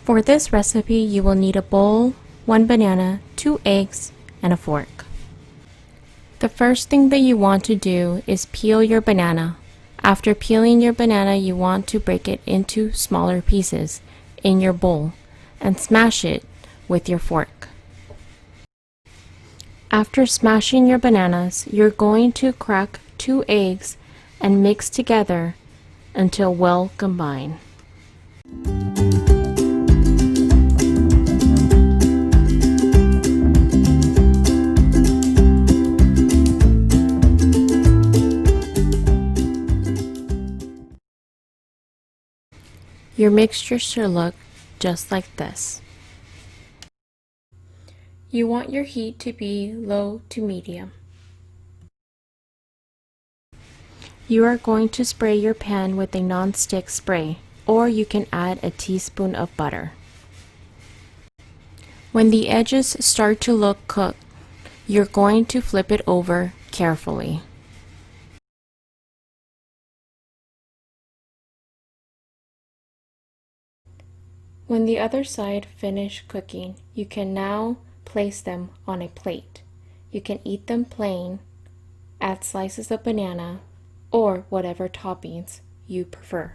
For this recipe, you will need a bowl, 1 banana, 2 eggs, and a fork. The first thing that you want to do is peel your banana. After peeling your banana, you want to break it into smaller pieces in your bowl and smash it with your fork. After smashing your bananas, you're going to crack 2 eggs and mix together until well combined. Your mixture should look just like this. You want your heat to be low to medium. You are going to spray your pan with a non-stick spray, or you can add a teaspoon of butter. When the edges start to look cooked, you're going to flip it over carefully. When the other side finish cooking, you can now place them on a plate. You can eat them plain, add slices of banana, or whatever toppings you prefer.